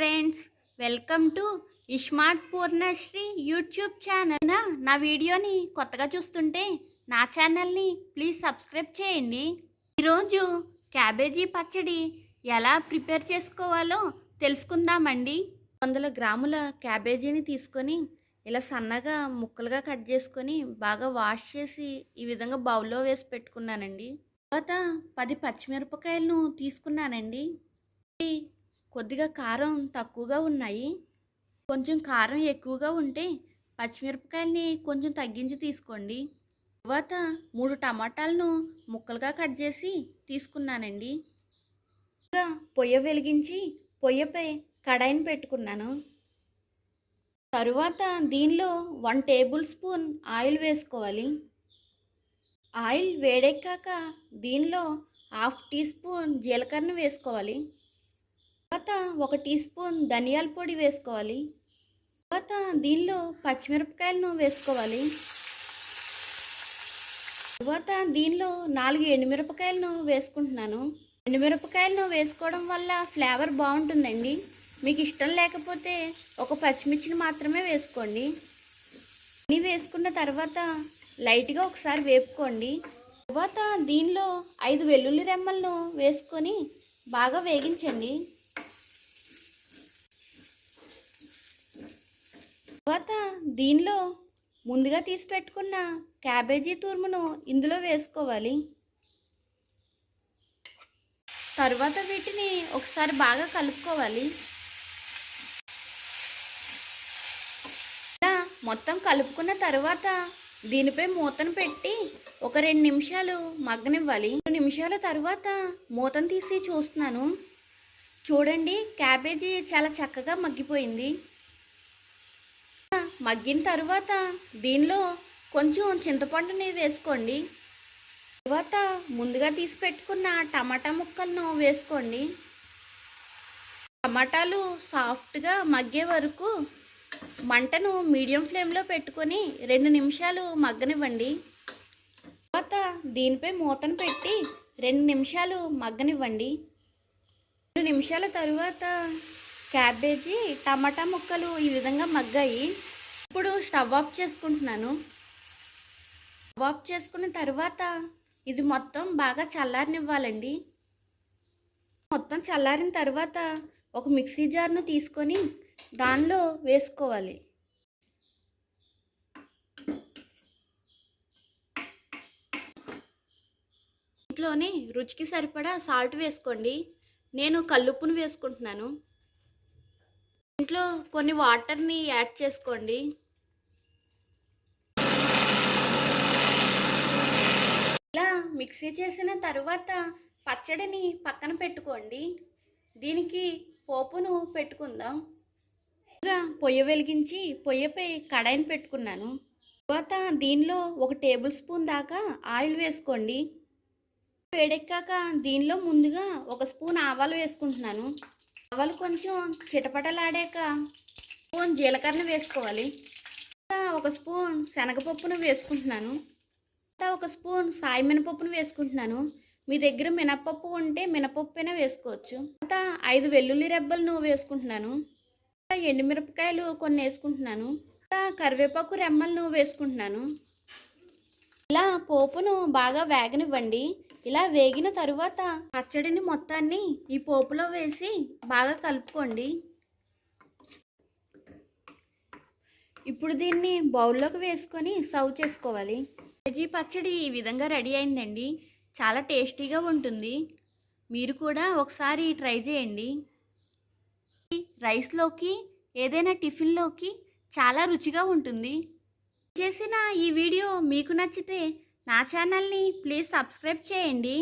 Friends, welcome to iSmart Poornasri YouTube channel. నా వీడియోని కొత్తగా చూస్తుంటే నా ఛానల్ని ప్లీజ్ సబ్స్క్రైబ్ చేయండి. ఈరోజు క్యాబేజీ పచ్చడి ఎలా ప్రిపేర్ చేసుకోవాలో తెలుసుకుందామండి. 100 గ్రాముల క్యాబేజీని తీసుకొని ఇలా సన్నగా ముక్కలుగా కట్ చేసుకొని బాగా వాష్ చేసి ఈ విధంగా బౌల్లో వేసి పెట్టుకున్నానండి. తర్వాత 10 పచ్చిమిరపకాయలను తీసుకున్నానండి. కొద్దిగా కారం తక్కువగా ఉన్నాయి. కొంచెం కారం ఎక్కువగా ఉంటే పచ్చిమిరపకాయలని కొంచెం తగ్గించి తీసుకోండి. తర్వాత 3 టమాటాలను ముక్కలుగా కట్ చేసి తీసుకున్నానండి. పొయ్యి వెలిగించి పొయ్యిపై కడాయిని పెట్టుకున్నాను. తరువాత దీనిలో 1 టేబుల్ స్పూన్ ఆయిల్ వేసుకోవాలి. ఆయిల్ వేడెక్కాక దీనిలో 1/2 టీ స్పూన్ జీలకర్ర వేసుకోవాలి. తర్వాత 1 టీ స్పూన్ ధనియాల పొడి వేసుకోవాలి. తర్వాత దీనిలో పచ్చిమిరపకాయలను వేసుకోవాలి. తర్వాత దీనిలో 4 ఎండుమిరపకాయలను వేసుకుంటున్నాను. ఎండుమిరపకాయలను వేసుకోవడం వల్ల ఫ్లేవర్ బాగుంటుందండి. మీకు ఇష్టం లేకపోతే ఒక పచ్చిమిర్చిని మాత్రమే వేసుకోండి. అన్నీ వేసుకున్న తర్వాత లైట్గా ఒకసారి వేపుకోండి. తర్వాత దీనిలో 5 వెల్లుల్లి రెమ్మలను వేసుకొని బాగా వేగించండి. తర్వాత దీనిలో ముందుగా తీసి పెట్టుకున్న క్యాబేజీ తురుమును ఇందులో వేసుకోవాలి. తర్వాత వీటిని ఒకసారి బాగా కలుపుకోవాలి. ఇలా మొత్తం కలుపుకున్న తర్వాత దీనిపై మూతను పెట్టి ఒక 2 నిమిషాలు మగ్గనివ్వాలి. 2 నిమిషాల తర్వాత మూతను తీసి చూస్తున్నాను. చూడండి, క్యాబేజీ చాలా చక్కగా మగ్గిపోయింది. మగ్గిన తర్వాత దీనిలో కొంచెం చింతపండుని వేసుకోండి. తర్వాత ముందుగా తీసి పెట్టుకున్న టమాటా ముక్కలను వేసుకోండి. టమాటాలు సాఫ్ట్గా మగ్గే వరకు మంటను మీడియం ఫ్లేమ్లో పెట్టుకొని 2 నిమిషాలు మగ్గనివ్వండి. తర్వాత దీనిపై మూతను పెట్టి 2 నిమిషాలు మగ్గనివ్వండి. 2 నిమిషాల తరువాత క్యాబేజీ టమాటా ముక్కలు ఈ విధంగా మగ్గాయి. ఇప్పుడు స్టవ్ ఆఫ్ చేసుకుంటున్నాను. స్టవ్ ఆఫ్ చేసుకున్న తర్వాత ఇది మొత్తం బాగా చల్లారనివ్వాలండి. మొత్తం చల్లారిన తర్వాత ఒక మిక్సీ జార్ను తీసుకొని దానిలో వేసుకోవాలి. ఇంట్లోనే రుచికి సరిపడా సాల్ట్ వేసుకోండి. నేను కల్లుప్పును వేసుకుంటున్నాను. ఇంట్లో కొన్ని వాటర్ని యాడ్ చేసుకోండి. ఇలా మిక్సీ చేసిన తర్వాత పచ్చడిని పక్కన పెట్టుకోండి. దీనికి పోపును పెట్టుకుందాం. పొయ్యి వెలిగించి పొయ్యిపై కడాయిని పెట్టుకున్నాను. తర్వాత దీనిలో 1 టేబుల్ స్పూన్ దాకా ఆయిల్ వేసుకోండి. వేడెక్కాక దీనిలో ముందుగా 1 స్పూన్ ఆవాలు వేసుకుంటున్నాను. ఆవాలు కొంచెం చిటపటలాడాక స్పూన్ జీలకర్ర వేసుకోవాలి. 1 స్పూన్ శనగపప్పును వేసుకుంటున్నాను. 1 స్పూన్ సాయి మినపప్పును వేసుకుంటున్నాను. మీ దగ్గర మినపప్పు ఉంటే మినపప్పు అయినా వేసుకోవచ్చు. 5 వెల్లుల్లి రెబ్బలను వేసుకుంటున్నాను. ఎండుమిరపకాయలు కొన్ని వేసుకుంటున్నాను. కరివేపాకు రెమ్మలను వేసుకుంటున్నాను. ఇలా పోపును బాగా వేగనివ్వండి. ఇలా వేగిన తరువాత పచ్చడిని మొత్తాన్ని ఈ పోపులో వేసి బాగా కలుపుకోండి. ఇప్పుడు దీన్ని బౌల్లోకి వేసుకొని సర్వ్ చేసుకోవాలి. క్యాబేజీ పచ్చడి ఈ విధంగా రెడీ అయిందండి. చాలా టేస్టీగా ఉంటుంది. మీరు కూడా ఒకసారి ట్రై చేయండి. రైస్లోకి ఏదైనా టిఫిన్లోకి చాలా రుచిగా ఉంటుంది. చేసిన ఈ వీడియో మీకు నచ్చితే నా ఛానల్ని ప్లీజ్ సబ్స్క్రైబ్ చేయండి.